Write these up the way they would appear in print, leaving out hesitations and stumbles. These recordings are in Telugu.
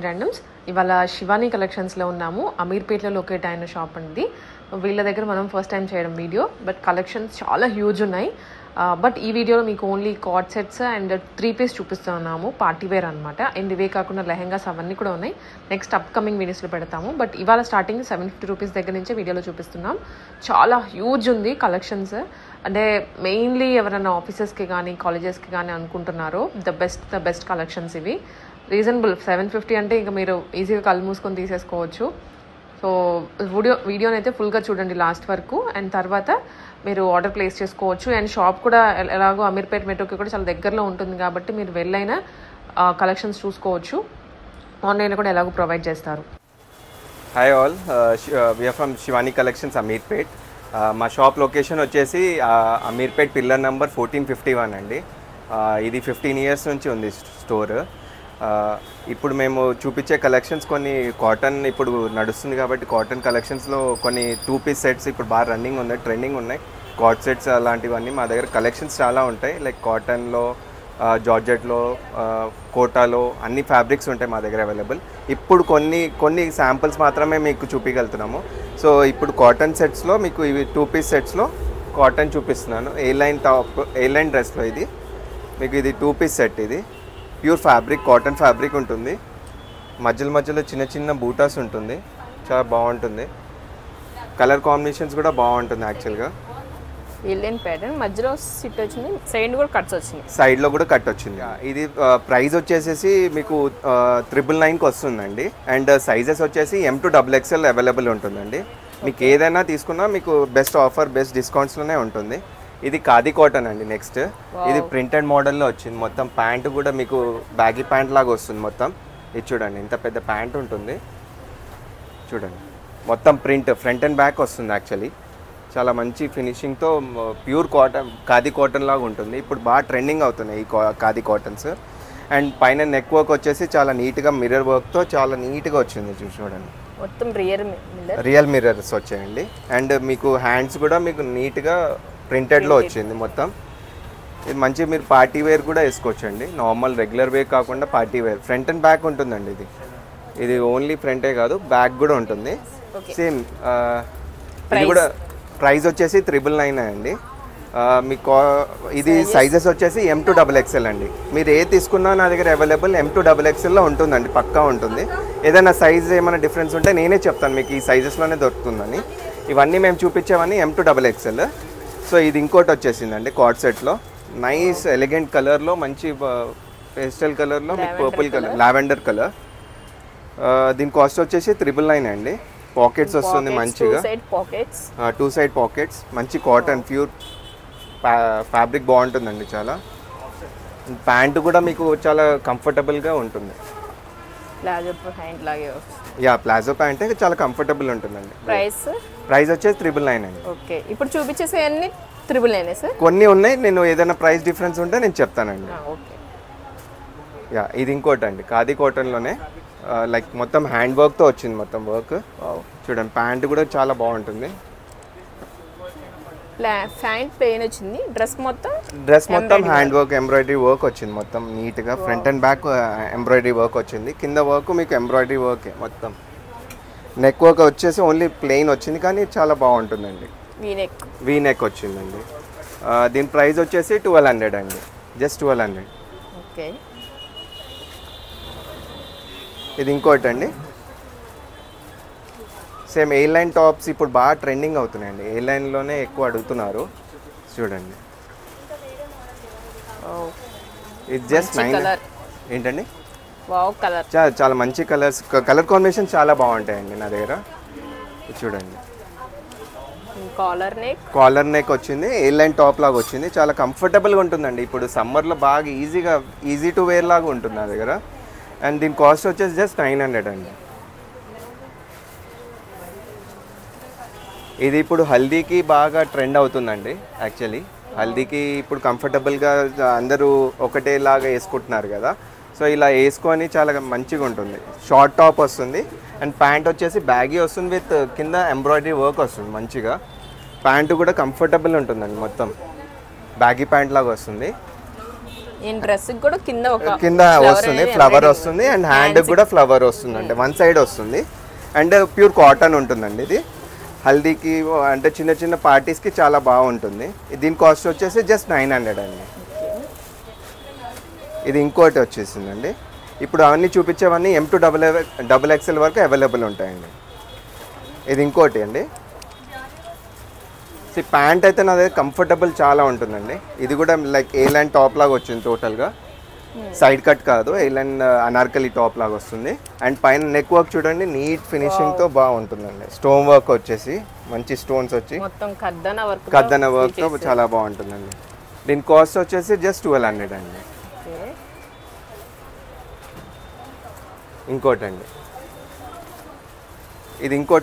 ర్యాండమ్స్ ఇవాళ శివాని కలెక్షన్స్లో ఉన్నాము. అమీర్పేట్లో లొకేట్ అయిన షాప్ అండి. వీళ్ళ దగ్గర మనం ఫస్ట్ టైం చేయడం వీడియో, బట్ కలెక్షన్స్ చాలా హ్యూజ్ ఉన్నాయి. బట్ ఈ వీడియోలో మీకు only card sets and 3 piece చూపిస్తున్నాము, పార్టీ వేర్ అనమాట. అండ్ ఇవే కాకుండా లెహెంగాస్ అవన్నీ కూడా ఉన్నాయి. నెక్స్ట్ అప్కమింగ్ వీడియోస్లో పెడతాము. బట్ ఇవాళ స్టార్టింగ్ 750 రూపీస్ దగ్గర నుంచే వీడియోలో చూపిస్తున్నాం. చాలా హ్యూజ్ ఉంది కలెక్షన్స్. అంటే మెయిన్లీ ఎవరైనా ఆఫీసెస్కి కానీ కాలేజెస్కి కానీ అనుకుంటున్నారో ద బెస్ట్ కలెక్షన్స్ ఇవి. రీజనబుల్ 750 అంటే ఇంకా మీరు ఈజీగా కళ్ళు మూసుకొని తీసేసుకోవచ్చు. సో వీడియోని అయితే ఫుల్గా చూడండి లాస్ట్ వరకు, అండ్ తర్వాత మీరు ఆర్డర్ ప్లేస్ చేసుకోవచ్చు. అండ్ షాప్ కూడా ఎలాగో అమీర్పేట్ మెట్రోకి కూడా చాలా దగ్గరలో ఉంటుంది కాబట్టి మీరు వెళ్ళైనా కలెక్షన్స్ చూసుకోవచ్చు. ఆన్లైన్ కూడా ఎలాగో ప్రొవైడ్ చేస్తారు. Hi all, we're from Shivani collections Ameerpet. మా షాప్ లొకేషన్ వచ్చేసి అమీర్పేట్ పిల్లర్ నెంబర్ 1451 అండి. ఇది 15 ఇయర్స్ నుంచి ఉంది స్టోర్. ఇప్పుడు మేము చూపించే కలెక్షన్స్ కొన్ని కాటన్ ఇప్పుడు నడుస్తుంది కాబట్టి కాటన్ కలెక్షన్స్లో కొన్ని 2 పీస్ సెట్స్ ఇప్పుడు బాగా రన్నింగ్ ఉన్నాయి, ట్రెండింగ్ ఉన్నాయి. కార్డ్ సెట్స్ అలాంటివన్నీ మా దగ్గర కలెక్షన్స్ చాలా ఉంటాయి. లైక్ కాటన్లో, జార్జెట్లో, కోటాలో అన్ని ఫ్యాబ్రిక్స్ ఉంటాయి మా దగ్గర అవైలబుల్. ఇప్పుడు కొన్ని శాంపిల్స్ మాత్రమే మీకు చూపించగలుగుతున్నాము. సో ఇప్పుడు కాటన్ సెట్స్లో మీకు ఇవి 2 పీస్ సెట్స్లో కాటన్ చూపిస్తున్నాను. ఏ లైన్ డ్రెస్లో ఇది మీకు ఇది 2 పీస్ సెట్. ఇది ప్యూర్ ఫ్యాబ్రిక్, కాటన్ ఫ్యాబ్రిక్ ఉంటుంది. మధ్యలో చిన్న చిన్న బూటాస్ ఉంటుంది, చాలా బాగుంటుంది. కలర్ కాంబినేషన్స్ కూడా బాగుంటుంది. యాక్చువల్గా ఎల్ఎన్ ప్యాటర్న్ మధ్యలో సిట్ వచ్చింది, సైడ్ కూడా కట్స్ వచ్చింది, సైడ్లో కూడా కట్ వచ్చింది. ఇది ప్రైస్ వచ్చేసేసి మీకు 999కి వస్తుందండి. అండ్ సైజెస్ వచ్చేసి M to XXL అవైలబుల్ ఉంటుందండి. మీకు ఏదైనా తీసుకున్నా మీకు బెస్ట్ ఆఫర్, బెస్ట్ డిస్కౌంట్స్లోనే ఉంటుంది. ఇది ఖాదీ కాటన్ అండి. నెక్స్ట్ ఇది ప్రింటెడ్ మోడల్లో వచ్చింది. మొత్తం ప్యాంట్ కూడా మీకు బ్యాగీ ప్యాంట్ లాగా వస్తుంది. మొత్తం ఇది చూడండి, ఇంత పెద్ద ప్యాంట్ ఉంటుంది చూడండి. మొత్తం ప్రింట్ ఫ్రంట్ అండ్ బ్యాక్ వస్తుంది. యాక్చువల్లీ చాలా మంచి ఫినిషింగ్తో ప్యూర్ కాటన్, ఖాదీ కాటన్ లాగా ఉంటుంది. ఇప్పుడు బాగా ట్రెండింగ్ అవుతున్నాయి ఈ ఖాదీ కాటన్స్. అండ్ పైన నెక్ వర్క్ వచ్చేసి చాలా నీట్గా మిర్రర్ వర్క్తో చాలా నీట్గా వచ్చింది. చూడండి, మొత్తం రియల్ మిర్రర్స్ వచ్చాయండి. అండ్ మీకు హ్యాండ్స్ కూడా మీకు నీట్గా ప్రింటెడ్లో వచ్చింది మొత్తం. ఇది మంచి మీరు పార్టీ వేర్ కూడా వేసుకోవచ్చండి. నార్మల్ రెగ్యులర్ వేర్ కాకుండా party wear. Front and back ఉంటుందండి. ఇది ఓన్లీ ఫ్రంటే కాదు, బ్యాక్ కూడా ఉంటుంది. సేమ్ ఇది కూడా ప్రైస్ వచ్చేసి 999 అండి. మీకు ఇది సైజెస్ వచ్చేసి M to XXL అండి. మీరు ఏ తీసుకున్నా నా దగ్గర అవైలబుల్ M to XXLలో ఉంటుందండి, పక్కా ఉంటుంది. ఏదైనా సైజ్ ఏమైనా డిఫరెన్స్ ఉంటే నేనే చెప్తాను మీకు ఈ సైజెస్లోనే దొరుకుతుందని. ఇవన్నీ మేము చూపించేవన్నీ M to XXL. సో ఇది ఇంకోటి వచ్చేసిందండి కార్డ్ సెట్లో. నైస్ ఎలిగెంట్ కలర్లో, మంచి పేస్టల్ కలర్లో, మీకు పర్పుల్ కలర్, లావెండర్ కలర్. దీని కాస్ట్ వచ్చేసి 999 అండి. పాకెట్స్ వస్తుంది మంచిగా, 2 సైడ్ పాకెట్స్. మంచి కాటన్ ప్యూర్ ఫ్యాబ్రిక్ బాగుంటుందండి చాలా. ప్యాంటు కూడా మీకు చాలా కంఫర్టబుల్గా ఉంటుంది. ప్లాజో ప్యాంట్ చాలా కంఫర్టబుల్ ఉంటుందండి. ప్రైస్ వచ్చేసి 999 అండి. ఓకే, ఇప్పుడు చూపించేసే అన్ని 999 సార్. కొన్ని ఉన్నాయి, నేను ఏదైనా ప్రైస్ డిఫరెన్స్ ఉంటే నేను చెప్తానండి. ఇది ఇంకోటి అండి, ఖాదీ కాటన్లోనే లైక్ మొత్తం హ్యాండ్ వర్క్తో వచ్చింది. మొత్తం వర్క్ చూడండి. ప్యాంట్ కూడా చాలా బాగుంటుంది. ప్యాంట్ ప్లెయిన్ వచ్చింది, డ్రెస్ మొత్తం హ్యాండ్ వర్క్, ఎంబ్రాయిడరీ వర్క్ వచ్చింది. మొత్తం నీట్గా front and back embroidery work వచ్చింది. కింద వర్క్ మీకు ఎంబ్రాయిడరీ వర్క్. మొత్తం నెక్ వర్క్ వచ్చేసి ఓన్లీ ప్లెయిన్ వచ్చింది, కానీ చాలా బాగుంటుందండి. వీ నెక్ వచ్చిందండి. దీని ప్రైస్ వచ్చేసి 1200 అండి, జస్ట్ 1200. ఓకే, ఇది ఇంకోటి అండి. సేమ్ ఏ లైన్ టాప్స్ ఇప్పుడు బాగా ట్రెండింగ్ అవుతున్నాయండి. ఏ లైన్లోనే ఎక్కువ అడుగుతున్నారు. చూడండి, ఇది జస్ట్ 9. ఏంటండి, చాలా మంచి కలర్స్, కలర్ కాంబినేషన్ చాలా బాగుంటాయండి నా దగ్గర. చూడండి, కాలర్ నెక్ వచ్చింది, ఏ లైన్ టాప్ లాగా వచ్చింది. చాలా కంఫర్టబుల్గా ఉంటుందండి. ఇప్పుడు సమ్మర్లో బాగా ఈజీ టు వేర్ లాగా ఉంటుంది నా దగ్గర. అండ్ దీని కాస్ట్ వచ్చేసి జస్ట్ 900 అండి. ఇది ఇప్పుడు హల్దీకి బాగా ట్రెండ్ అవుతుందండి. యాక్చువల్లీ హల్దీకి ఇప్పుడు కంఫర్టబుల్గా అందరూ ఒకటేలాగా వేసుకుంటున్నారు కదా. సో ఇలా వేసుకొని చాలా మంచిగా ఉంటుంది. షార్ట్ టాప్ వస్తుంది అండ్ ప్యాంట్ వచ్చేసి బ్యాగీ వస్తుంది, విత్ కింద ఎంబ్రాయిడరీ వర్క్ వస్తుంది మంచిగా. ప్యాంటు కూడా కంఫర్టబుల్ ఉంటుందండి. మొత్తం బ్యాగీ ప్యాంట్ లాగా వస్తుంది. ఈ డ్రెస్ కూడా కింద వస్తుంది ఫ్లవర్ వస్తుంది అండ్ హ్యాండ్ కూడా ఫ్లవర్ వస్తుంది అంటే వన్ సైడ్ వస్తుంది అండ్ ప్యూర్ కాటన్ ఉంటుందండి ఇది హల్దీకి అంటే చిన్న చిన్న పార్టీస్కి చాలా బాగుంటుంది దీని కాస్ట్ వచ్చేసి జస్ట్ 900 అండి ఇది ఇంకోటి వచ్చేసిందండి ఇప్పుడు అవన్నీ చూపించేవన్నీ M2 XXL వరకు అవైలబుల్ ఉంటాయండి ఇది ఇంకోటి అండి ప్యాంట్ అయితే నా దగ్గర కంఫర్టబుల్ చాలా ఉంటుందండి ఇది కూడా లైక్ ఏ లైన్ టాప్ లాగా వచ్చింది టోటల్గా సైడ్ కట్ కాదు ఏ లైన్ అనార్కలి టాప్ లాగా వస్తుంది అండ్ పైన నెక్ వర్క్ చూడండి నీట్ ఫినిషింగ్తో బాగుంటుందండి స్టోన్ వర్క్ వచ్చేసి మంచి స్టోన్స్ వచ్చి కద్దన వర్క్తో చాలా బాగుంటుందండి దీని కాస్ట్ వచ్చేసి జస్ట్ 1200 అండి ఇంకోటండి ఇది ఇంకో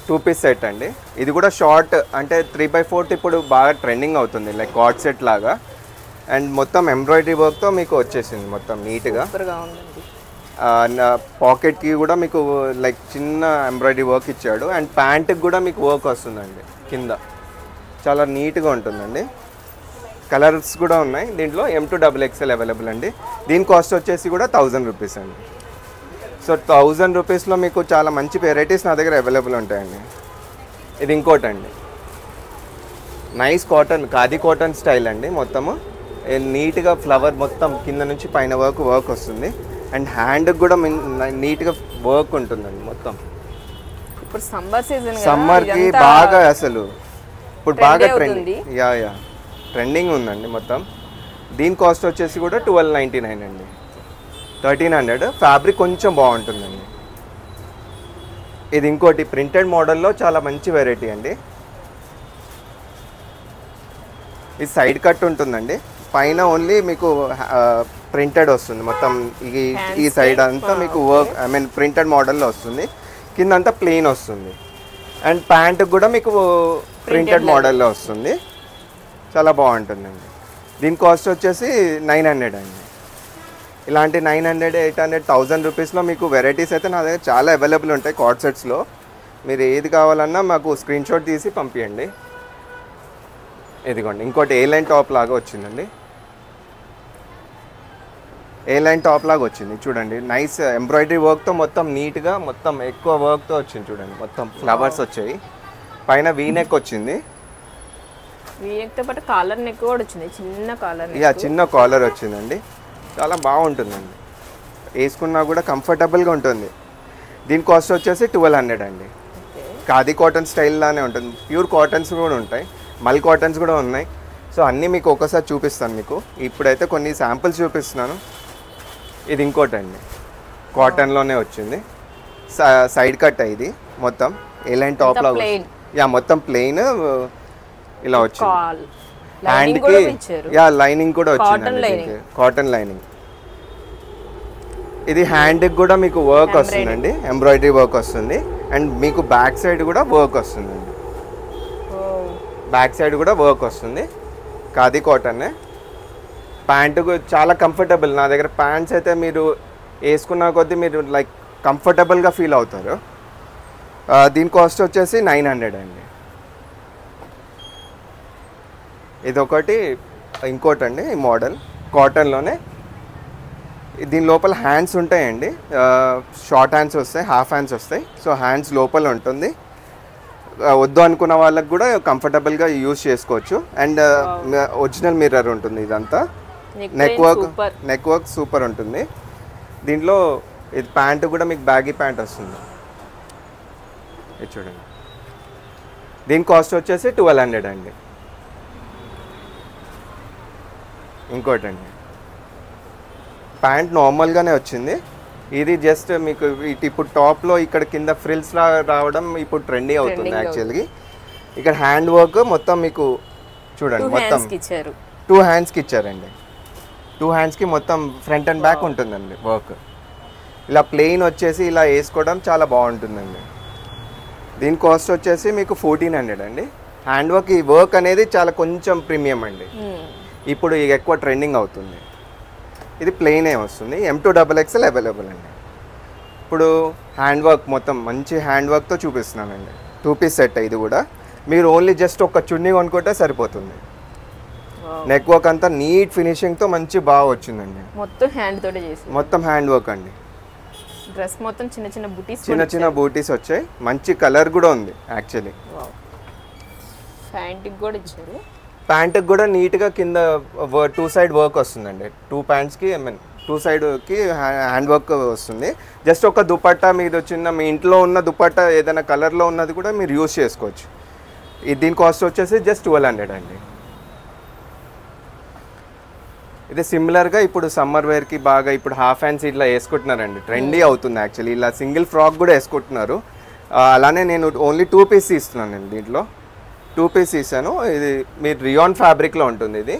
2-piece సెట్ అండి ఇది కూడా షార్ట్ అంటే 3/4 ఇప్పుడు బాగా ట్రెండింగ్ అవుతుంది లైక్ కార్డ్ సెట్ లాగా అండ్ మొత్తం ఎంబ్రాయిడరీ వర్క్తో మీకు వచ్చేసింది మొత్తం నీట్గా పాకెట్కి కూడా మీకు లైక్ చిన్న ఎంబ్రాయిడరీ వర్క్ ఇచ్చాడు అండ్ ప్యాంట్కి కూడా మీకు వర్క్ వస్తుందండి కింద చాలా నీట్గా ఉంటుందండి కలర్స్ కూడా ఉన్నాయి దీంట్లో M2 XXL అవైలబుల్ అండి దీని కాస్ట్ వచ్చేసి కూడా 1000 రూపీస్ అండి సో 1000 రూపీస్లో మీకు చాలా మంచి వెరైటీస్ నా దగ్గర అవైలబుల్ ఉంటాయండి ఇది ఇంకోటండి nice cotton khadi cotton style అండి మొత్తము నీట్గా ఫ్లవర్ మొత్తం కింద నుంచి పైన వరకు వర్క్ వస్తుంది అండ్ హ్యాండ్కి కూడా నీట్గా వర్క్ ఉంటుందండి మొత్తం ఇప్పుడు సమ్మర్కి బాగా అసలు ఇప్పుడు బాగా ట్రెండింగ్ ఉందండి మొత్తం దీని కాస్ట్ వచ్చేసి కూడా 1299 అండి 1300 ఫ్యాబ్రిక్ కొంచెం బాగుంటుందండి ఇది ఇంకోటి ప్రింటెడ్ మోడల్లో చాలా మంచి వెరైటీ అండి ఇది సైడ్ కట్ ఉంటుందండి పైన ఓన్లీ మీకు ప్రింటెడ్ వస్తుంది మొత్తం ఈ సైడ్ అంతా మీకు వర్క్ ఐ మీన్ ప్రింటెడ్ మోడల్లో వస్తుంది కింద అంతా ప్లెయిన్ వస్తుంది అండ్ ప్యాంట్ కూడా మీకు ప్రింటెడ్ మోడల్లో వస్తుంది చాలా బాగుంటుందండి దీని కాస్ట్ వచ్చేసి 900 అండి ఇలాంటి 900, 800, 1000 రూపీస్లో మీకు వెరైటీస్ అయితే నా దగ్గర చాలా అవైలబుల్ ఉంటాయి కార్డ్ సెట్స్లో మీరు ఏది కావాలన్నా మాకు స్క్రీన్ షాట్ తీసి పంపించండి ఇదిగోండి ఇంకోటి ఏ లైన్ టాప్ లాగా వచ్చిందండి ఏ లైన్ టాప్ లాగా వచ్చింది చూడండి నైస్ ఎంబ్రాయిడరీ వర్క్తో మొత్తం నీట్గా మొత్తం ఎక్కువ వర్క్తో వచ్చింది చూడండి మొత్తం ఫ్లవర్స్ వచ్చాయి పైన వీ నెక్ వచ్చింది వీనెక్తో పాటు కాలర్ నెక్ కూడా వచ్చింది చిన్న కాలర్ వచ్చిందండి చాలా బాగుంటుందండి వేసుకున్నా కూడా కంఫర్టబుల్గా ఉంటుంది దీని కాస్ట్ వచ్చేసి 1200 అండి ఖాదీ కాటన్ స్టైల్లానే ఉంటుంది ప్యూర్ కాటన్స్ కూడా ఉంటాయి మల్ కాటన్స్ కూడా ఉన్నాయి సో అన్నీ మీకు ఒకసారి చూపిస్తాను మీకు ఇప్పుడైతే కొన్ని శాంపిల్స్ చూపిస్తున్నాను ఇది ఇంకోటండి కాటన్లోనే వచ్చింది సైడ్ కట్ ఇది మొత్తం ఏ లైన్ టాప్ లాగా మొత్తం ప్లెయిన్ ఇలా వచ్చింది హ్యాండ్కి లైనింగ్ కూడా వచ్చింది కాటన్ లైనింగ్ ఇది హ్యాండ్కి కూడా మీకు వర్క్ వస్తుందండి ఎంబ్రాయిడరీ వర్క్ వస్తుంది అండ్ మీకు బ్యాక్ సైడ్ కూడా వర్క్ వస్తుందండి బ్యాక్ సైడ్ కూడా వర్క్ వస్తుంది ఖాదీ కాటన్నే ప్యాంటు చాలా కంఫర్టబుల్ నా దగ్గర ప్యాంట్స్ అయితే మీరు వేసుకున్న కొద్దీ మీరు లైక్ కంఫర్టబుల్గా ఫీల్ అవుతారు దీని కాస్ట్ వచ్చేసి 900 అండి ఇదొకటి ఇంకోటండి ఈ మోడల్ కాటన్లోనే దీని లోపల హ్యాండ్స్ ఉంటాయండి షార్ట్ హ్యాండ్స్ వస్తాయి హాఫ్ హ్యాండ్స్ వస్తాయి సో హ్యాండ్స్ లోపల ఉంటుంది వద్దు అనుకున్న వాళ్ళకి కూడా కంఫర్టబుల్గా యూజ్ చేసుకోవచ్చు అండ్ ఒరిజినల్ మిర్రర్ ఉంటుంది ఇదంతా నెక్ వర్క్ సూపర్ ఉంటుంది దీంట్లో ఇది ప్యాంట్ కూడా మీకు బ్యాగీ ప్యాంట్ వస్తుంది ఇది చూడండి దీని కాస్ట్ వచ్చేసి 1200 అండి ఇంకోటండి ప్యాంట్ నార్మల్గానే వచ్చింది ఇది జస్ట్ మీకు ఇప్పుడు టాప్లో ఇక్కడ కింద ఫ్రిల్స్ రావడం ఇప్పుడు ట్రెండీ అవుతుంది యాక్చువల్గా ఇక్కడ హ్యాండ్ వర్క్ మొత్తం మీకు చూడండి మొత్తం 2 హ్యాండ్స్కి ఇచ్చారండి 2 హ్యాండ్స్కి మొత్తం ఫ్రంట్ అండ్ బ్యాక్ ఉంటుందండి వర్క్ ఇలా ప్లెయిన్ వచ్చేసి ఇలా వేసుకోవడం చాలా బాగుంటుందండి దీని కాస్ట్ వచ్చేసి మీకు 1400 అండి హ్యాండ్ వర్క్ ఈ వర్క్ అనేది చాలా కొంచెం ప్రీమియం అండి ఇప్పుడు ఎక్కువ ట్రెండింగ్ అవుతుంది ఇది ప్లెయిన్ వస్తుంది M2 XXL అవైలబుల్ అండి ఇప్పుడు హ్యాండ్ వర్క్ మొత్తం మంచి హ్యాండ్ వర్క్తో చూపిస్తున్నానండి 2-piece సెట్ ఇది కూడా మీరు ఓన్లీ జస్ట్ ఒక చున్నీ కొనుక్కుంటే సరిపోతుంది నెక్ వర్క్ అంతా నీట్ ఫినిషింగ్తో మంచి బాగా వచ్చిందండి. మొత్తం హ్యాండ్ తోటే చేసి, మొత్తం హ్యాండ్ వర్క్ అండి. డ్రెస్ మొత్తం చిన్న చిన్న బూటీస్, చిన్న చిన్న బూటీస్ వచ్చాయి. మంచి కలర్ కూడా ఉంది యాక్చువల్లీ. ప్యాంట్కి కూడా ఇచ్చారు. ప్యాంట్కి కూడా నీట్గా కింద 2 సైడ్ వర్క్ వస్తుందండి. 2 ప్యాంట్స్కి ఐ మీన్ 2 సైడ్కి హ్యాండ్ వర్క్ వస్తుంది. జస్ట్ ఒక దుపట్టా మీద చిన్న మీ ఇంట్లో ఉన్న దుపట్టా ఏదైనా కలర్లో ఉన్నది కూడా మీరు యూస్ చేసుకోవచ్చు. దీని కాస్ట్ వచ్చేసి జస్ట్ 1200 అండి. ఇది సిమిలర్గా ఇప్పుడు సమ్మర్ వేర్కి బాగా ఇప్పుడు హాఫ్ హ్యాండ్స్ ఇట్లా వేసుకుంటున్నారండి. ట్రెండీ అవుతుంది యాక్చువల్లీ. ఇలా సింగిల్ ఫ్రాక్ కూడా వేసుకుంటున్నారు. అలానే నేను ఓన్లీ 2 పీస్ ఇస్తున్నాను నేను. దీంట్లో 2 పీస్ ఇస్తాను. ఇది మీరు రియాన్ ఫ్యాబ్రిక్లో ఉంటుంది ఇది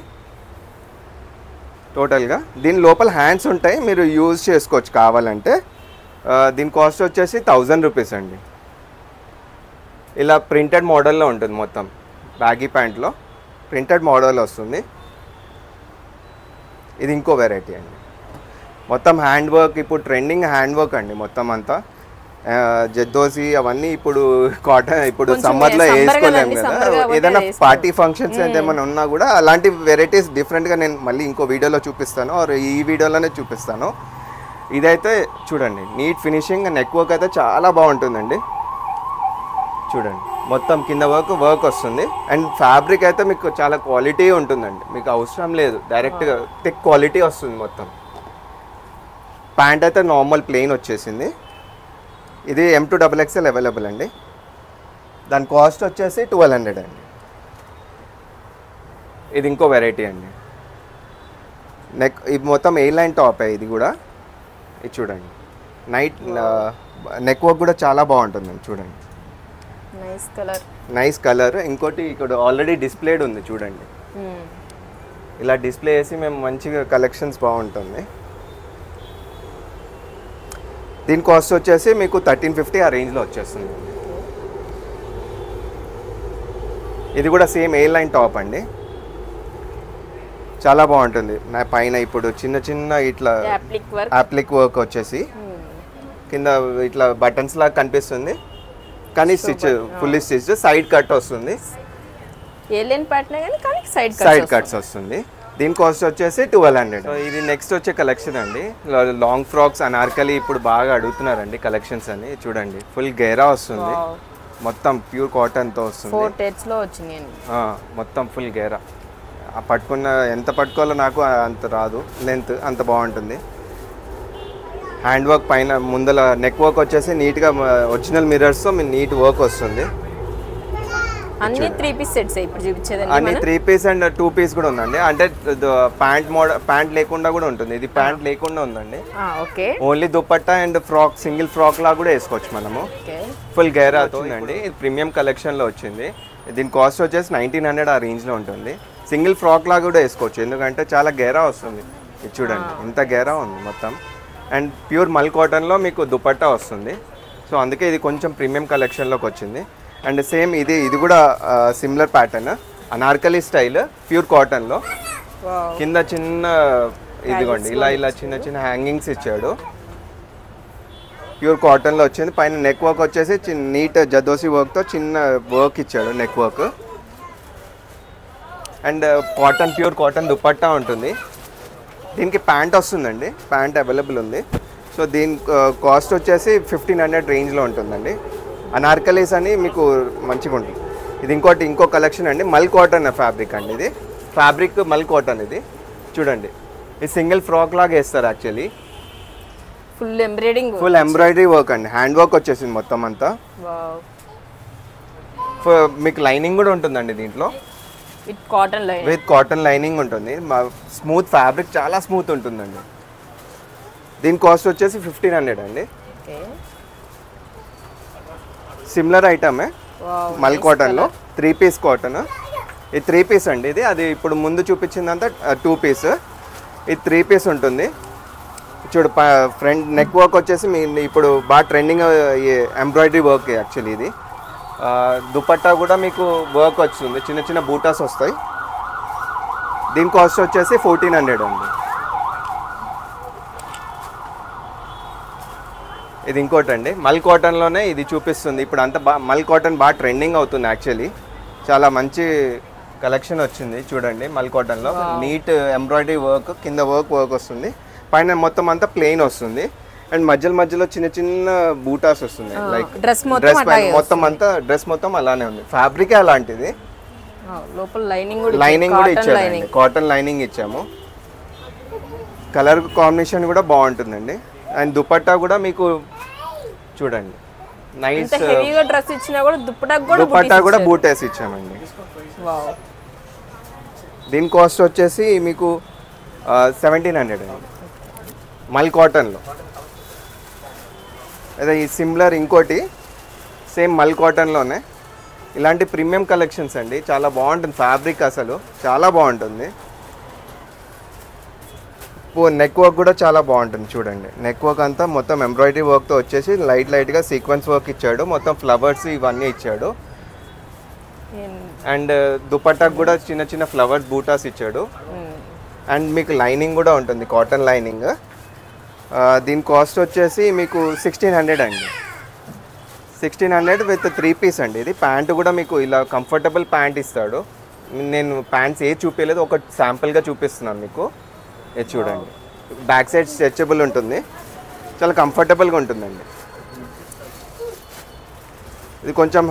టోటల్గా. దీని లోపల హ్యాండ్స్ ఉంటాయి, మీరు యూజ్ చేసుకోవచ్చు కావాలంటే. దీని కాస్ట్ వచ్చేసి 1000 రూపీస్ అండి. ఇలా ప్రింటెడ్ మోడల్లో ఉంటుంది మొత్తం. బ్యాగీ ప్యాంట్లో ప్రింటెడ్ మోడల్ వస్తుంది. ఇది ఇంకో వెరైటీ అండి. మొత్తం హ్యాండ్ వర్క్, ఇప్పుడు ట్రెండింగ్ హ్యాండ్ వర్క్ అండి మొత్తం అంతా. జద్దోసి అవన్నీ ఇప్పుడు కాటన్, ఇప్పుడు సమ్మర్లో వేసుకోలేము కదా. ఏదైనా పార్టీ ఫంక్షన్స్ ఏమైనా ఉన్నా కూడా అలాంటి వెరైటీస్ డిఫరెంట్గా నేను మళ్ళీ ఇంకో వీడియోలో చూపిస్తాను, ఆర్ ఈ వీడియోలోనే చూపిస్తాను. ఇదైతే చూడండి నీట్ ఫినిషింగ్, నెక్ వర్క్ అయితే చాలా బాగుంటుందండి. చూడండి మొత్తం కింద వర్క్ వస్తుంది. అండ్ ఫ్యాబ్రిక్ అయితే మీకు చాలా క్వాలిటీ ఉంటుందండి. మీకు అవసరం లేదు, డైరెక్ట్గా థిక్ క్వాలిటీ వస్తుంది మొత్తం. ప్యాంట్ అయితే నార్మల్ ప్లెయిన్ వచ్చేసింది. ఇది M2 XXL అవైలబుల్ అండి. దాని కాస్ట్ వచ్చేసి 1200 అండి. ఇది ఇంకో వెరైటీ అండి. నెక్ ఇది మొత్తం ఏ లైన్ టాప్ ఇది కూడా. ఇది చూడండి నైట్ నెక్ వర్క్ కూడా చాలా బాగుంటుందండి. చూడండి నైస్ కలర్. ఇంకోటి ఇక్కడ ఆల్రెడీ డిస్ప్లేడ్ ఉంది చూడండి. ఇలా డిస్ప్లే చేసి మేము మంచిగా కలెక్షన్స్ బాగుంటుంది. దీని కాస్ట్ వచ్చేసి మీకు 1350 ఆ రేంజ్లో వచ్చేస్తుంది. ఇది కూడా సేమ్ ఏ లైన్ టాప్ అండి. చాలా బాగుంటుంది. నా పైన ఇప్పుడు చిన్న చిన్న ఇట్లా అప్లిక్ వర్క్ వచ్చేసి కింద ఇట్లా బటన్స్ లాగా కనిపిస్తుంది. కానీ stitch fully stitch, side cut వస్తుంది. సైడ్ కట్స్ వస్తుంది. దీని కాస్ట్ వచ్చేసి 1200. సో ఇది నెక్స్ట్ వచ్చే కలెక్షన్ అండి. లాంగ్ ఫ్రాక్స్ అనార్కలి ఇప్పుడు బాగా అడుగుతున్నారండి కలెక్షన్స్ అని. చూడండి ఫుల్ గేరా వస్తుంది, మొత్తం ప్యూర్ కాటన్తో వస్తుంది. మొత్తం ఫుల్ గేరా. పట్టుకున్న ఎంత పట్టుకోవాలో నాకు అంత రాదు, లెంత్ అంత బాగుంటుంది. హ్యాండ్ వర్క్ పైన ముందల నెక్ వర్క్ వచ్చేసి నీట్గా ఒరిజినల్ మిర్రర్స్తో నీట్ వర్క్ వస్తుంది. అన్ని 3 పీస్ సెట్స్ ఇప్పుడు చూపించేదండి. అన్ని 3 పీస్ అండ్ 2 పీస్ కూడా ఉందండి. అంటే ప్యాంట్ మోడల్, ప్యాంట్ లేకుండా కూడా ఉంటుంది. ఇది ప్యాంట్ లేకుండా ఉందండి. Only dupatta and frock, single frock లా కూడా వేసుకోవచ్చు మనము. ఫుల్ గేరా అవుతుందండి. ఇది ప్రీమియం కలెక్షన్లో వచ్చింది. దీని కాస్ట్ వచ్చేసి 1900 ఆ రేంజ్లో ఉంటుంది. సింగిల్ ఫ్రాక్ లా కూడా వేసుకోవచ్చు, ఎందుకంటే చాలా గేరా వస్తుంది. ఇది చూడండి ఇంత గేరా ఉంది మొత్తం. అండ్ ప్యూర్ మల్ కాటన్లో మీకు దుపట్టా వస్తుంది. సో అందుకే ఇది కొంచెం ప్రీమియం కలెక్షన్లోకి వచ్చింది. అండ్ సేమ్ ఇది కూడా similar pattern, Anarkali style, pure కాటన్లో. కింద చిన్న ఇదిగోండి ఇలా చిన్న చిన్న హ్యాంగింగ్స్ ఇచ్చాడు. ప్యూర్ కాటన్లో వచ్చింది. పైన నెక్ వర్క్ వచ్చేసి నీట్ జదోసి వర్క్తో చిన్న వర్క్ ఇచ్చాడు neck work. And cotton, pure cotton dupatta ఉంటుంది. దీనికి ప్యాంట్ వస్తుందండి, ప్యాంట్ అవైలబుల్ ఉంది. సో దీని కాస్ట్ వచ్చేసి 1500 రేంజ్లో ఉంటుందండి. అనార్కలీస్ అని మీకు మంచిగా ఉంటుంది. ఇది ఇంకో కలెక్షన్ అండి. మల్ కాటన్ ఫ్యాబ్రిక్ అండి. ఇది ఫ్యాబ్రిక్ మల్ కాటన్. ఇది చూడండి, ఇది సింగిల్ ఫ్రాక్ లాగా వేస్తారు యాక్చువల్లీ. ఫుల్ ఎంబ్రాయిడరీ వర్క్ అండి. హ్యాండ్ వర్క్ వచ్చేసింది మొత్తం అంతా. మీకు లైనింగ్ కూడా ఉంటుందండి దీంట్లో. విత్ కాటన్ లైనింగ్ ఉంటుంది. స్మూత్ ఫ్యాబ్రిక్, చాలా స్మూత్ ఉంటుందండి. దీని కాస్ట్ వచ్చేసి 1500 అండి. సిమిలర్ ఐటమే మల్ కాటన్లో 3 పీస్ కాటన్. ఇది 3 పీస్ అండి. ఇది అది ఇప్పుడు ముందు చూపించిందంతా 2 పీస్. ఇది 3 పీస్ ఉంటుంది. చూడు ఫ్రంట్ నెక్ వర్క్ వచ్చేసి మీ ఇప్పుడు బాగా ట్రెండింగ్ ఎంబ్రాయిడరీ వర్క్ యాక్చువల్లీ. ఇది దుపట్టా కూడా మీకు వర్క్ వస్తుంది, చిన్న చిన్న బూటాస్ వస్తాయి. దీని కాస్ట్ వచ్చేసి 1400 అండి. ఇది ఇంకోటి అండి, మల్ కాటన్లోనే ఇది చూపిస్తుంది. ఇప్పుడు అంతా మల్ కాటన్ బాగా ట్రెండింగ్ అవుతుంది యాక్చువల్లీ. చాలా మంచి కలెక్షన్ వచ్చింది చూడండి, మల్ కాటన్లో నీట్ ఎంబ్రాయిడరీ వర్క్, కింద వర్క్ వస్తుంది, పైన మొత్తం అంతా ప్లెయిన్ వస్తుంది. అండ్ మధ్యలో చిన్న చిన్న బూటాస్ వస్తుంది, లైక్ డ్రెస్ మొత్తం అంతా డ్రెస్ మొత్తం అలానే ఉంది. ఫ్యాబ్రిక్ అలాంటిది, లోపల లైనింగ్ కూడా ఇచ్చాము, కాటన్ లైనింగ్ ఇచ్చాము. కలర్ కాంబినేషన్ కూడా బాగుంటుందండి. అండ్ దుపట్టా కూడా మీకు చూడండి నైస్, హెవీగా డ్రెస్ ఇచ్చినా కూడా దుపట్టా కూడా బూటేస్ ఇచ్చామండి. దీని కాస్ట్ వచ్చేసి మీకు 1700 అండి మల్ కాటన్లో. అదే ఈ సిమిలర్ ఇంకోటి సేమ్ మల్ కాటన్లోనే ఇలాంటి ప్రీమియం కలెక్షన్స్ అండి, చాలా బాగుంటుంది. ఫ్యాబ్రిక్ అసలు చాలా బాగుంటుంది. నెక్ వర్క్ కూడా చాలా బాగుంటుంది చూడండి. నెక్ వర్క్ అంతా మొత్తం ఎంబ్రాయిడరీ వర్క్తో వచ్చేసి లైట్గా సీక్వెన్స్ వర్క్ ఇచ్చాడు, మొత్తం ఫ్లవర్స్ ఇవన్నీ ఇచ్చాడు. అండ్ దుపట్టాకు కూడా చిన్న చిన్న ఫ్లవర్స్ బూటాస్ ఇచ్చాడు. అండ్ మీకు లైనింగ్ కూడా ఉంటుంది, కాటన్ లైనింగ్. దీని కాస్ట్ వచ్చేసి మీకు 1600 అండి. 1600 విత్ 3 పీస్ అండి. ఇది ప్యాంటు కూడా మీకు ఇలా కంఫర్టబుల్ ప్యాంట్ ఇస్తాడు. నేను ప్యాంట్స్ చూపించలేదు, ఒక శాంపుల్గా చూపిస్తున్నాను మీకు. ఇది చూడండి, బ్యాక్ సైడ్ స్ట్రెచబుల్ ఉంటుంది, చాలా కంఫర్టబుల్గా ఉంటుందండి. ఇది కొంచెం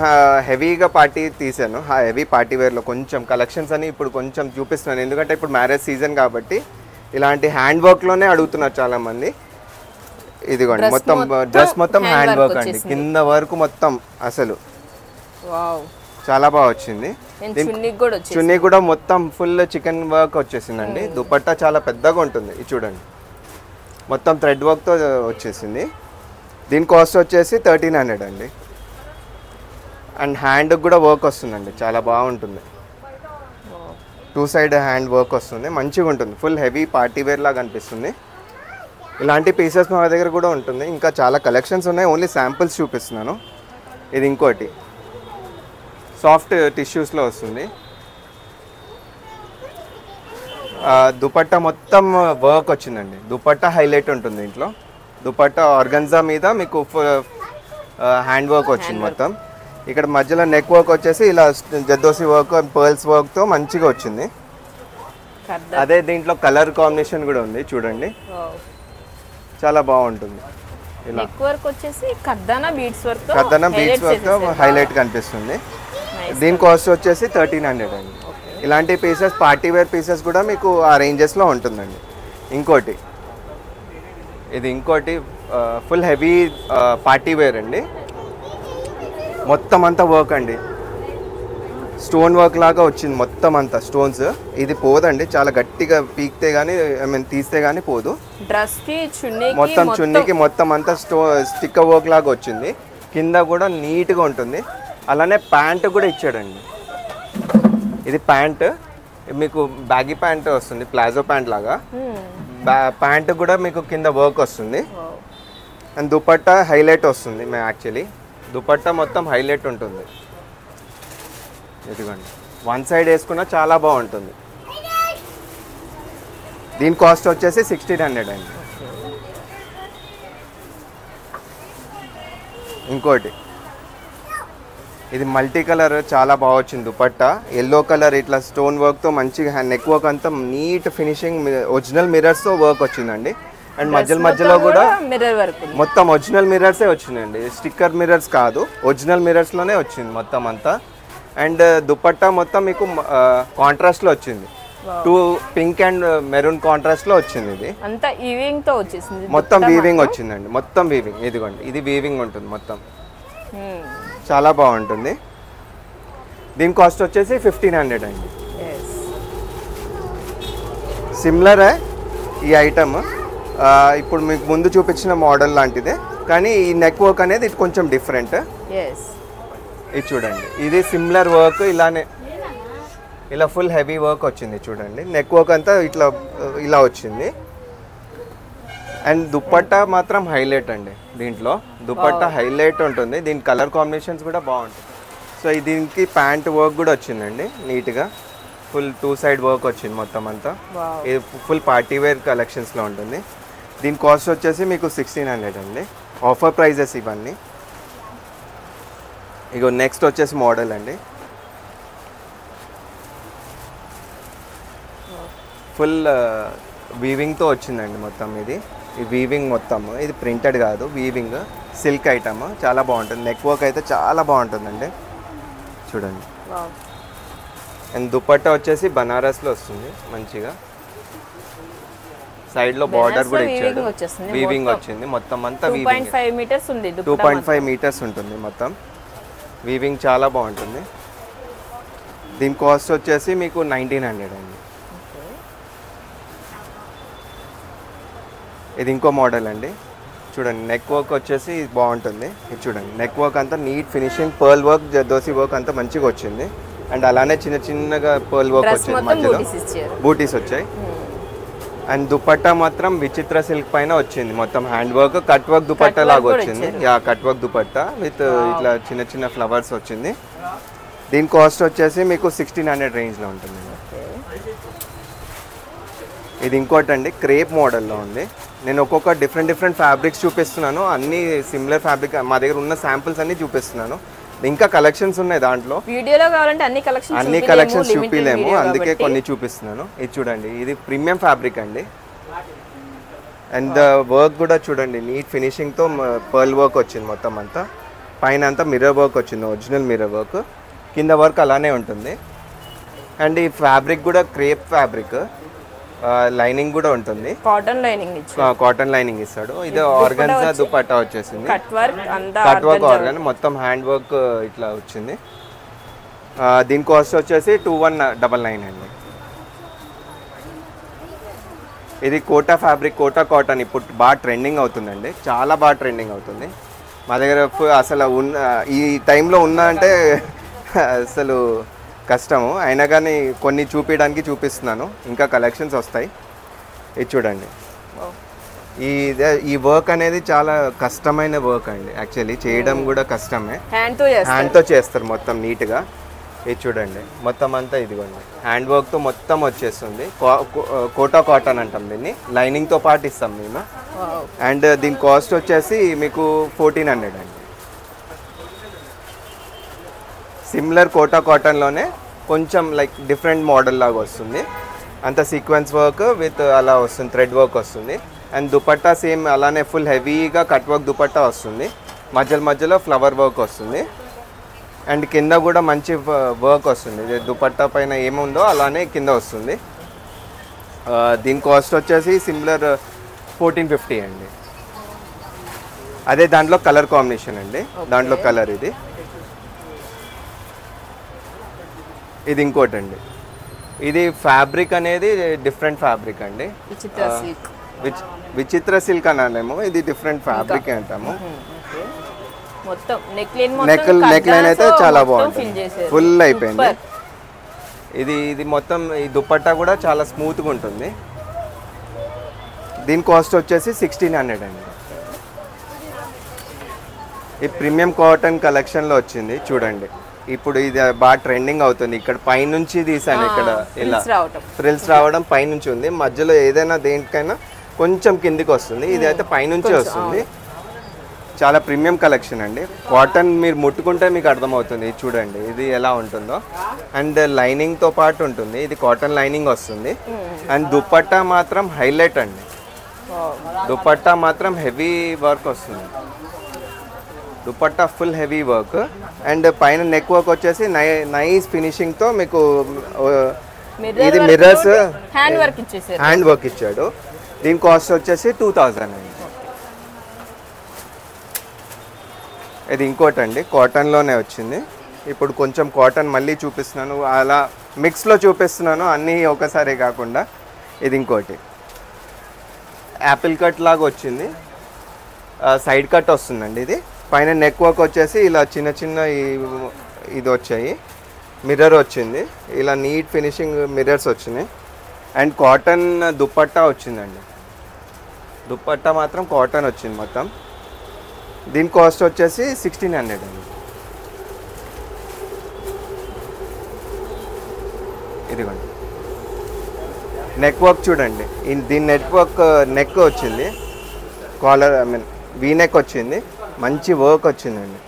హెవీగా పార్టీ తీసాను, హెవీ పార్టీ వేర్లో కొంచెం కలెక్షన్స్ అని ఇప్పుడు కొంచెం చూపిస్తున్నాను. ఎందుకంటే ఇప్పుడు మ్యారేజ్ సీజన్ కాబట్టి ఇలాంటి హ్యాండ్ వర్క్లోనే అడుగుతున్నారు చాలామంది. ఇదిగోండి మొత్తం డ్రెస్ మొత్తం హ్యాండ్ వర్క్ అండి, కింద వరకు మొత్తం అసలు చాలా బాగా వచ్చింది. చున్నీ కూడా మొత్తం ఫుల్ చికెన్ వర్క్ వచ్చేసిందండి. దుపట్టా చాలా పెద్దగా ఉంటుంది, ఇది చూడండి మొత్తం థ్రెడ్ వర్క్తో వచ్చేసింది. దీని కాస్ట్ వచ్చేసి 1300 అండి. అండ్ హ్యాండ్కి కూడా వర్క్ వస్తుందండి, చాలా బాగుంటుంది. 2 సైడ్ హ్యాండ్ వర్క్ వస్తుంది, మంచిగా ఉంటుంది. ఫుల్ హెవీ పార్టీ వేర్ లాగా అనిపిస్తుంది. ఇలాంటి పీసెస్ మా దగ్గర కూడా ఉంటుంది. ఇంకా చాలా కలెక్షన్స్ ఉన్నాయి, ఓన్లీ శాంపిల్స్ చూపిస్తున్నాను. ఇది ఇంకోటి సాఫ్ట్ టిష్యూస్లో వస్తుంది. దుపట్టా మొత్తం వర్క్ వచ్చిందండి, దుపట్టా హైలైట్ ఉంటుంది దీంట్లో. దుపట్టా ఆర్గన్జా మీద మీకు హ్యాండ్ వర్క్ వచ్చింది మొత్తం. ఇక్కడ మధ్యలో నెక్ వర్క్ వచ్చేసి ఇలా జద్దోసి వర్క్, పర్ల్స్ వర్క్తో మంచిగా వచ్చింది. అదే దీంట్లో కలర్ కాంబినేషన్ కూడా ఉంది చూడండి, చాలా బాగుంటుంది. ఇలా కర్దానా బీడ్స్ వర్క్ హైలైట్ కనిపిస్తుంది. దీని కాస్ట్ వచ్చేసి 1300 అండి. ఇలాంటి పీసెస్ పార్టీ వేర్ పీసెస్ కూడా మీకు ఆ రేంజెస్లో ఉంటుందండి. ఇంకోటి ఫుల్ హెవీ పార్టీ వేర్ అండి, మొత్తం అంతా వర్క్ అండి, స్టోన్ వర్క్ లాగా వచ్చింది మొత్తం అంతా స్టోన్స్. ఇది పోదండి, చాలా గట్టిగా పీకితే కానీ తీస్తే కానీ పోదు. మొత్తం చున్నీకి మొత్తం అంతా స్టిక్కర్ వర్క్ లాగా వచ్చింది. కింద కూడా నీట్గా ఉంటుంది. అలానే ప్యాంట్ కూడా ఇచ్చాడండి. ఇది ప్యాంట్ మీకు బ్యాగీ ప్యాంట్ వస్తుంది, ప్లాజో ప్యాంట్ లాగా. ప్యాంట్ కూడా మీకు కింద వర్క్ వస్తుంది. అండ్ దుపట్టా హైలైట్ వస్తుంది. యాక్చువల్లీ దుపట్టా మొత్తం హైలైట్ ఉంటుంది. ఇదిగోండి, 1 సైడ్ వేసుకున్నా చాలా బాగుంటుంది. దీని కాస్ట్ వచ్చేసి 1600 అండి. ఇంకోటి ఇది మల్టీ కలర్, చాలా బాగా వచ్చింది దుపట్టా. ఎల్లో కలర్ ఇట్లా స్టోన్ వర్క్తో మంచిగా నెక్ వర్క్ అంతా నీట్ ఫినిషింగ్, ఒరిజినల్ మిర్రర్స్తో వర్క్ వచ్చిందండి. అండ్ మధ్యలో కూడా మొత్తం ఒరిజినల్ మిర్రర్సే వచ్చినాయండి, స్టిక్కర్ మిర్రర్స్ కాదు, ఒరిజినల్ మిర్రర్స్లోనే వచ్చింది మొత్తం అంతా. అండ్ దుపట్టా మొత్తం మీకు కాంట్రాస్ట్లో వచ్చింది, 2 పింక్ అండ్ మెరూన్ కాంట్రాస్ట్లో వచ్చింది. ఇది అంతా వీవింగ్ తో వచ్చేసింది, మొత్తం వీవింగ్ వచ్చిందండి, మొత్తం వీవింగ్. ఇదిగోండి, ఇది వీవింగ్ ఉంటుంది మొత్తం, చాలా బాగుంటుంది. దీని కాస్ట్ వచ్చేసి 1500 అండి. సిమిలరే ఈ ఐటమ్, ఇప్పుడు మీకు ముందు చూపించిన మోడల్ లాంటిదే, కానీ ఈ నెక్ వర్క్ అనేది ఇది కొంచెం డిఫరెంట్. ఇది చూడండి, ఇది సిమిలర్ వర్క్, ఇలానే ఇలా ఫుల్ హెవీ వర్క్ వచ్చింది చూడండి. నెక్ వర్క్ అంతా ఇలా వచ్చింది. అండ్ దుపట్టా మాత్రం హైలైట్ అండి, దీంట్లో దుపట్టా హైలైట్ ఉంటుంది. దీని కలర్ కాంబినేషన్స్ కూడా బాగుంటుంది. సో దీనికి ప్యాంట్ వర్క్ కూడా వచ్చిందండి నీట్గా, ఫుల్ 2 సైడ్ వర్క్ వచ్చింది మొత్తం అంతా. ఇది ఫుల్ పార్టీ వేర్ కలెక్షన్స్లో ఉంటుంది. దీని కాస్ట్ వచ్చేసి మీకు 1600 అండి. ఆఫర్ ప్రైజెస్ ఇవన్నీ. ఇగో నెక్స్ట్ వచ్చేసి మోడల్ అండి, ఫుల్ వీవింగ్తో వచ్చిందండి మొత్తం ఇది. ఈ వీవింగ్ మొత్తం ఇది ప్రింటెడ్ కాదు, వీవింగ్ సిల్క్ ఐటమ్ చాలా బాగుంటుంది. నెక్ వర్క్ అయితే చాలా బాగుంటుందండి చూడండి. అండ్ దుపట్టా వచ్చేసి బనారస్లో వస్తుంది మంచిగా. సైడ్లో బార్డర్ కూడా ఇచ్చాడు, వీవింగ్ వచ్చింది మొత్తం అంతా. 2.5 మీటర్స్ ఉంది, 2.5 మీటర్స్ ఉంటుంది మొత్తం. వీవింగ్ చాలా బాగుంటుంది. దీని కాస్ట్ వచ్చేసి మీకు 1900 అండి. ఇది ఇంకో మోడల్ అండి చూడండి. నెక్ వర్క్ వచ్చేసి బాగుంటుంది. ఇది చూడండి, నెక్ వర్క్ అంతా neat finishing, pearl work, zardosi work అంతా మంచిగా వచ్చింది. అండ్ అలానే చిన్న చిన్నగా పర్ల్ వర్క్ వచ్చింది, మధ్యలో బూటీస్ వచ్చాయి. అండ్ దుపట్టా మాత్రం విచిత్ర సిల్క్ పైన వచ్చింది మొత్తం. Hand work, cut work dupatta లాగా వచ్చింది. కట్ వర్క్ దుపట్టా విత్ ఇట్లా చిన్న చిన్న ఫ్లవర్స్ వచ్చింది. దీని కాస్ట్ వచ్చేసి మీకు 1600 రేంజ్లో ఉంటుంది. ఇది ఇంకోటి అండి, క్రేప్ మోడల్లో ఉంది. నేను ఒక్కొక్క డిఫరెంట్ ఫ్యాబ్రిక్స్ చూపిస్తున్నాను, అన్ని సిమిలర్ ఫ్యాబ్రిక్. మా దగ్గర ఉన్న శాంపిల్స్ అన్ని చూపిస్తున్నాను. ఇంకా కలెక్షన్స్ ఉన్నాయి దాంట్లో. వీడియోలో కావాలంటే అన్ని కలెక్షన్స్ చూపిలేము, అందుకే కొన్ని చూపిస్తున్నాను. ఇది చూడండి, ఇది ప్రీమియం ఫ్యాబ్రిక్ అండి. అండ్ వర్క్ కూడా చూడండి, నీట్ ఫినిషింగ్తో పర్ల్ వర్క్ వచ్చింది మొత్తం అంతా. పైన అంతా మిర్రర్ వర్క్ వచ్చింది, ఒరిజినల్ మిర్రర్ వర్క్. కింద వర్క్ అలానే ఉంటుంది. అండ్ ఈ ఫ్యాబ్రిక్ కూడా క్రేప్ ఫ్యాబ్రిక్, లైనింగ్ కూడా ఉంటుంది. కాటన్ లైనింగ్ ఇస్తాడు. ఇది ఆర్గన్జా దుపట్టా వచ్చేసింది, కట్ వర్క్ ఆర్గన్ మొత్తం హ్యాండ్ వర్క్ ఇట్లా వచ్చింది. దీని కాస్ట్ వచ్చేసి 2199 అండి. ఇది కోటా ఫ్యాబ్రిక్, కోటా కాటన్ ఇప్పుడు బాగా ట్రెండింగ్ అవుతుందండి, చాలా బాగా ట్రెండింగ్ అవుతుంది. మా దగ్గర అసలు ఈ టైంలో ఉన్నా అంటే అసలు కష్టము. అయినా కానీ కొన్ని చూపిస్తున్నాను, ఇంకా కలెక్షన్స్ వస్తాయి. ఇది చూడండి, ఈ వర్క్ అనేది చాలా కష్టమైన వర్క్ అండి. యాక్చువల్లీ చేయడం కూడా కష్టమే, హ్యాండ్తో చేస్తారు మొత్తం నీట్గా. ఇది చూడండి, మొత్తం అంతా ఇదిగోండి హ్యాండ్ వర్క్తో మొత్తం వచ్చేస్తుంది. కోటా కాటన్ అంటాం దీన్ని, లైనింగ్తో పాటు ఇస్తాం మేము. అండ్ దీని కాస్ట్ వచ్చేసి మీకు 1400 అండి. సిమిలర్ కోటా కాటన్లోనే కొంచెం లైక్ డిఫరెంట్ మోడల్ లాగా వస్తుంది. అంత సీక్వెన్స్ వర్క్ విత్ అలా వస్తుంది, థ్రెడ్ వర్క్ వస్తుంది. అండ్ దుపట్టా సేమ్ అలానే ఫుల్ హెవీగా కట్ వర్క్ దుపట్టా వస్తుంది, మధ్యలో ఫ్లవర్ వర్క్ వస్తుంది. అండ్ కింద కూడా మంచి వర్క్ వస్తుంది. దుపట్టా పైన ఏముందో అలానే కింద వస్తుంది. దీని కాస్ట్ వచ్చేసి సిమిలర్ 1450 అండి. అదే దాంట్లో కలర్ కాంబినేషన్ అండి, దాంట్లో కలర్ ఇది. ఇది ఇంకోటి అండి, ఇది ఫ్యాబ్రిక్ అనేది డిఫరెంట్ ఫ్యాబ్రిక్ అండి, విచిత్ర సిల్క్ అనాలేమో, ఇది డిఫరెంట్ ఫ్యాబ్రిక్ అంటాము. నెక్ లైన్ అయితే చాలా బాగుంటుంది, ఫుల్ అయిపోయింది. ఇది మొత్తం ఈ దుపట్టా కూడా చాలా స్మూత్గా ఉంటుంది. దీని కాస్ట్ వచ్చేసి 1600 అండి. ఈ ప్రీమియం కాటన్ కలెక్షన్లో వచ్చింది చూడండి. ఇప్పుడు ఇది బాగా ట్రెండింగ్ అవుతుంది. ఇక్కడ పైనుంచి తీసాను, ఇక్కడ ఇలా ఫ్రిల్స్ రావడం పైనుంచి ఉంది. మధ్యలో ఏదైనా దేనికైనా కొంచెం కిందికి వస్తుంది, ఇది అయితే పైనుంచి వస్తుంది. చాలా ప్రీమియం కలెక్షన్ అండి. కాటన్ మీరు ముట్టుకుంటే మీకు అర్థమవుతుంది. చూడండి ఇది ఎలా ఉంటుందో. అండ్ లైనింగ్తో పాటు ఉంటుంది, ఇది కాటన్ లైనింగ్ వస్తుంది. అండ్ దుపట్టా మాత్రం హైలైట్ అండి, దుపట్టా మాత్రం హెవీ వర్క్ వస్తుంది. Dupatta full heavy work. And పైన నెక్ వర్క్ వచ్చేసి నైస్ ఫినిషింగ్తో మీకు ఇది మిర్రర్స్ హ్యాండ్ వర్క్ ఇచ్చాడు. దీని కాస్ట్ వచ్చేసి 2000 అండి. ఇది ఇంకోటి అండి, కాటన్లోనే వచ్చింది. ఇప్పుడు కొంచెం కాటన్ మళ్ళీ చూపిస్తున్నాను, అలా మిక్స్లో చూపిస్తున్నాను అన్నీ ఒకసారి కాకుండా. ఇది ఇంకోటి యాపిల్ కట్ లాగా వచ్చింది, సైడ్ కట్ వస్తుందండి. ఇది పైన నెక్ వర్క్ వచ్చేసి ఇలా చిన్న ఇది వచ్చాయి, మిర్రర్ వచ్చింది, ఇలా నీట్ ఫినిషింగ్ మిర్రర్స్ వచ్చినాయి. అండ్ కాటన్ దుపట్టా వచ్చిందండి, దుపట్టా మాత్రం కాటన్ వచ్చింది మొత్తం. దీని కాస్ట్ వచ్చేసి 1600 అండి. ఇదిగోండి నెక్ వర్క్ చూడండి, దీని నెక్ వచ్చింది, కాలర్ వీ నెక్ వచ్చింది, మంచి వర్క్ వచ్చిందండి.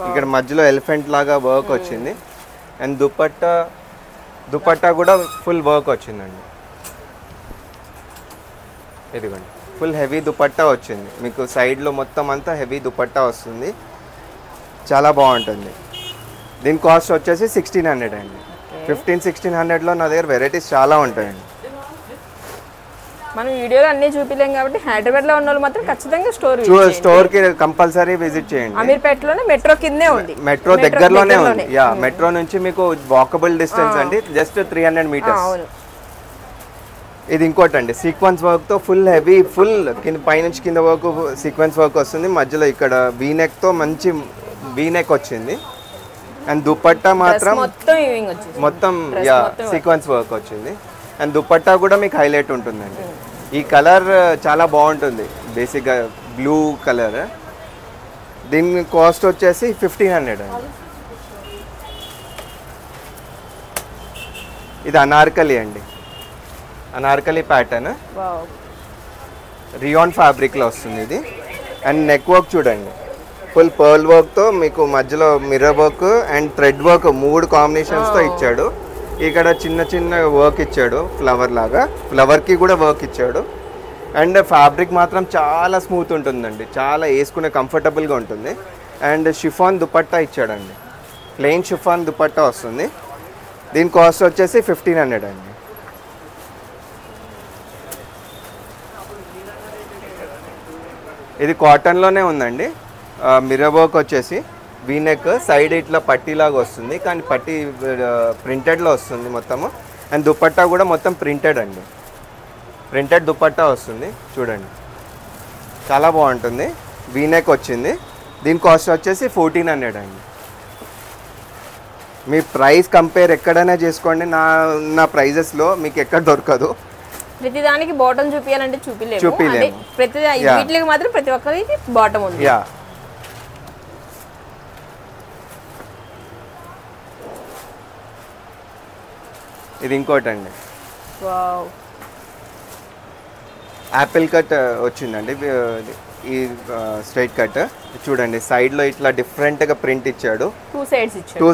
ఇక్కడ మధ్యలో ఎలిఫెంట్ లాగా వర్క్ వచ్చింది. అండ్ దుపట్టా కూడా ఫుల్ వర్క్ వచ్చిందండి. ఇదిగోండి ఫుల్ హెవీ దుపట్టా వచ్చింది మీకు, సైడ్లో మొత్తం అంతా హెవీ దుపట్టా వస్తుంది, చాలా బాగుంటుంది. దీని కాస్ట్ వచ్చేసి 1600 అండి. 1500-1600లో నా దగ్గర వెరైటీస్ చాలా ఉంటాయండి. మనం వీడియోలో అన్ని చూపిలేం కాబట్టి హైదరాబాద్లో ఉన్న వాళ్ళు మాత్రం ఖచ్చితంగా స్టోర్కి కంపల్సరీ విజిట్ చేయండి. అమీర్పేటలోనే మెట్రో కిందే ఉంది, మెట్రో దగ్గరలోనే ఉంది. యా, మెట్రో నుంచి మీకు వాకబుల్ డిస్టెన్స్ అండి, జస్ట్ 300 మీటర్స్. ఇది ఇంకోటండి, సీక్వెన్స్ వర్క్తో ఫుల్ హెవీ, ఫుల్ కింద పైనుంచి కింద వర్క్ సీక్వెన్స్ వర్క్ వస్తుంది. మధ్యలో ఇక్కడ వీనెక్తో మంచి వీనెక్ వచ్చింది. అండ్ దుపట్టా మాత్రం మొత్తం యా సీక్వెన్స్ వర్క్ వచ్చింది. అండ్ దుపట్టా కూడా మీకు హైలైట్ ఉంటుందండి. ఈ కలర్ చాలా బాగుంటుంది, బేసిక్గా బ్లూ కలర్. దీని కాస్ట్ వచ్చేసి 1500 అండి. ఇది అనార్కలి అండి, అనార్కలి ప్యాటర్న్, రియాన్ ఫ్యాబ్రిక్లో వస్తుంది ఇది. అండ్ నెక్ వర్క్ చూడండి, ఫుల్ పర్ల్ వర్క్తో మీకు మధ్యలో mirror work and thread work 3 కాంబినేషన్స్తో ఇచ్చాడు. ఇక్కడ చిన్న చిన్న వర్క్ ఇచ్చాడు, ఫ్లవర్ లాగా, ఫ్లవర్కి కూడా వర్క్ ఇచ్చాడు. అండ్ ఫ్యాబ్రిక్ మాత్రం చాలా స్మూత్ ఉంటుందండి, చాలా వేసుకునే కంఫర్టబుల్గా ఉంటుంది. అండ్ షిఫాన్ దుపట్టా ఇచ్చాడండి, ప్లెయిన్ షిఫాన్ దుపట్టా వస్తుంది. దీని కాస్ట్ వచ్చేసి 1500 అండి. ఇది కాటన్లోనే ఉందండి. మిర్రర్ వర్క్ వచ్చేసి వీనెక్, సైడ్ ఇట్లా పట్టీలాగా వస్తుంది, కానీ పట్టీ ప్రింటెడ్లో వస్తుంది మొత్తము. అండ్ దుపట్టా కూడా మొత్తం ప్రింటెడ్ అండి, ప్రింటెడ్ దుపట్టా వస్తుంది చూడండి, చాలా బాగుంటుంది. వీనెక్ వచ్చింది. దీని కాస్ట్ వచ్చేసి 1400 అండి. మీ ప్రైస్ కంపేర్ ఎక్కడైనా చేసుకోండి, నా ప్రైజెస్లో మీకు ఎక్కడ దొరకదు. ప్రతి దానికి బాటమ్ చూపించాలంటే చూపిలేము, ప్రతి వీటికి మాత్రం ప్రతి ఒక్కరికి బాటమ్ ఉంది. యా, ఇది ఇంకోటండి, యాపిల్ కట్ వచ్చిందండి. ఈ స్ట్రైట్ కట్ చూడండి, సైడ్లో ఇట్లా డిఫరెంట్గా ప్రింట్ ఇచ్చాడు, 2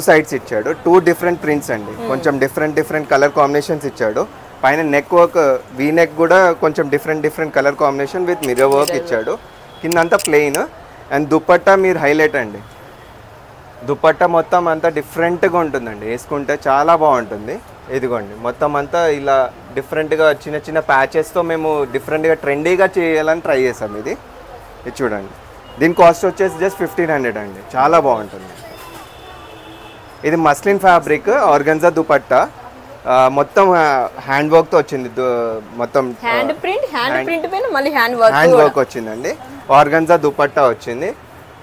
సైడ్స్ ఇచ్చాడు, 2 డిఫరెంట్ ప్రింట్స్ అండి, కొంచెం డిఫరెంట్ కలర్ కాంబినేషన్స్ ఇచ్చాడు. పైన నెక్ వర్క్ వీ నెక్ కూడా కొంచెం different colour combination with mirror work ఇచ్చాడు. కింద అంతా ప్లెయిన్. అండ్ దుపట్టా మీరు హైలైట్ అండి, దుపట్టా మొత్తం అంతా డిఫరెంట్గా ఉంటుందండి, వేసుకుంటే చాలా బాగుంటుంది. ఇదిగోండి మొత్తం అంతా ఇలా డిఫరెంట్గా చిన్న చిన్న ప్యాచెస్తో మేము డిఫరెంట్గా ట్రెండీగా చేయాలని ట్రై చేసాం. ఇది చూడండి, దీని కాస్ట్ వచ్చేసి జస్ట్ 1500 అండి, చాలా బాగుంటుంది. ఇది మస్లిన్ ఫ్యాబ్రిక్ ఆర్గన్జా దుపట్టా, మొత్తం హ్యాండ్ వర్క్తో వచ్చింది, మొత్తం హ్యాండ్ వర్క్ వచ్చిందండి. ఆర్గన్జా దుపట్టా వచ్చింది,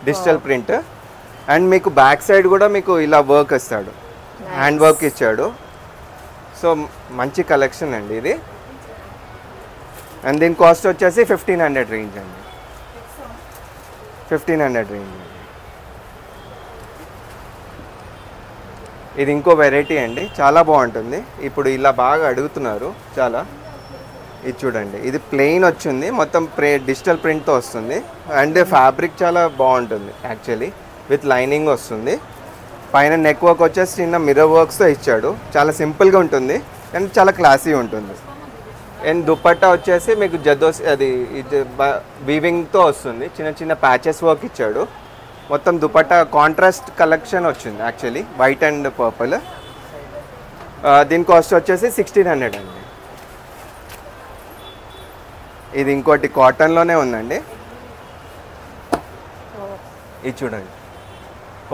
డిజిటల్ ప్రింట్. అండ్ మీకు బ్యాక్ సైడ్ కూడా మీకు ఇలా వర్క్ ఇస్తాడు, హ్యాండ్ వర్క్ ఇచ్చాడు. సో మంచి కలెక్షన్ అండి ఇది. అండ్ దీని కాస్ట్ వచ్చేసి 1500 రేంజ్ అండి, 1500 రేంజ్. ఇది ఇంకో వెరైటీ అండి, చాలా బాగుంటుంది. ఇప్పుడు ఇలా బాగా అడుగుతున్నారు చాలా. ఇది చూడండి, ఇది ప్లెయిన్ వచ్చింది, మొత్తం డిజిటల్ ప్రింట్తో వస్తుంది. అండ్ ఫ్యాబ్రిక్ చాలా బాగుంటుంది యాక్చువల్లీ, విత్ లైనింగ్ వస్తుంది. పైన నెక్ వర్క్ వచ్చేసి చిన్న మిర్రర్ వర్క్స్తో ఇచ్చాడు, చాలా సింపుల్గా ఉంటుంది అండ్ చాలా క్లాసీ ఉంటుంది. అండ్ దుపట్టా వచ్చేసి మీకు జదోస్ అది వీవింగ్తో వస్తుంది, చిన్న చిన్న ప్యాచెస్ వర్క్ ఇచ్చాడు. మొత్తం దుపట్టా కాంట్రాస్ట్ కలెక్షన్ వచ్చింది యాక్చువల్లీ, వైట్ అండ్ పర్పుల్. దీని కాస్ట్ వచ్చేసి 1600 అండి. ఇది ఇంకోటి కాటన్లోనే ఉందండి, ఇది చూడండి,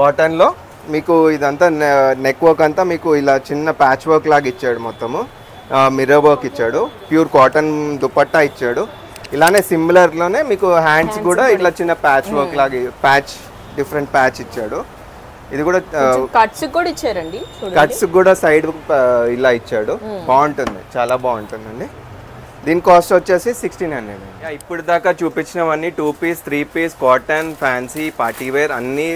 కాటన్లో మీకు ఇదంతా నెక్ వర్క్ అంతా మీకు ఇలా చిన్న ప్యాచ్ వర్క్ లాగా ఇచ్చాడు, మొత్తము మిర్రర్ వర్క్ ఇచ్చాడు, ప్యూర్ కాటన్ దుపట్టా ఇచ్చాడు. ఇలానే సిమిలర్లోనే మీకు హ్యాండ్స్ కూడా ఇట్లా చిన్న ప్యాచ్ వర్క్ లాగా డిఫరెంట్ ప్యాచ్ ఇచ్చాడు. ఇది కూడా కట్స్ కూడా ఇచ్చారండి, కట్స్ కూడా సైడ్ ఇలా ఇచ్చాడు, బాగుంటుంది, చాలా బాగుంటుందండి. దీని కాస్ట్ వచ్చేసి 1600. ఇప్పుడు దాకా చూపించినవన్నీ 2 piece 3 piece cotton fancy party wear అన్నీ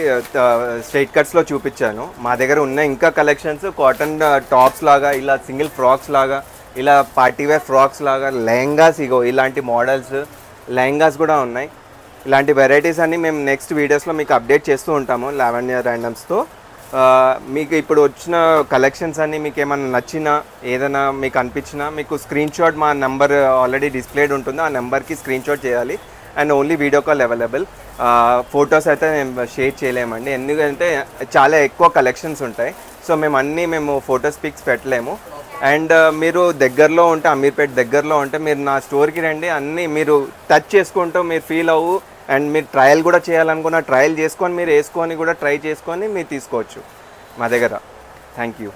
స్ట్రైట్ కట్స్లో చూపించాను. మా దగ్గర ఉన్న ఇంకా కలెక్షన్స్ కాటన్ టాప్స్ లాగా, ఇలా సింగిల్ ఫ్రాక్స్ లాగా, ఇలా పార్టీ వేర్ ఫ్రాక్స్ లాగా, లెహంగాస్, ఇగో ఇలాంటి మోడల్స్ లెహంగాస్ కూడా ఉన్నాయి. ఇలాంటి వెరైటీస్ అన్నీ మేము నెక్స్ట్ వీడియోస్లో మీకు అప్డేట్ చేస్తూ ఉంటాము లావణ్య ర్యాండమ్స్తో. మీకు ఇప్పుడు వచ్చిన కలెక్షన్స్ అన్నీ మీకు ఏమైనా నచ్చినా ఏదైనా మీకు అనిపించినా మీకు స్క్రీన్ షాట్ మా నెంబర్ ఆల్రెడీ డిస్ప్లేడ్ ఉంటుంది, ఆ నెంబర్కి స్క్రీన్ షాట్ చేయాలి. And only video call available. Photos అయితే మేము షేర్ చేయలేమండి, ఎందుకంటే చాలా ఎక్కువ కలెక్షన్స్ ఉంటాయి. సో మేము ఫొటోస్ పిక్స్ పెట్టలేము. అండ్ మీరు దగ్గరలో ఉంటే, అమీర్పేట దగ్గరలో ఉంటే మీరు నా స్టోర్కి రండి, అన్నీ మీరు టచ్ చేసుకుంటూ మీరు ఫీల్ అవ్వు. అండ్ మీరు ట్రయల్ కూడా చేయాలనుకున్న ట్రయల్ చేసుకొని మీరు వేసుకొని కూడా ట్రై చేసుకొని మీరు తీసుకోవచ్చు మా దగ్గర. Thank you.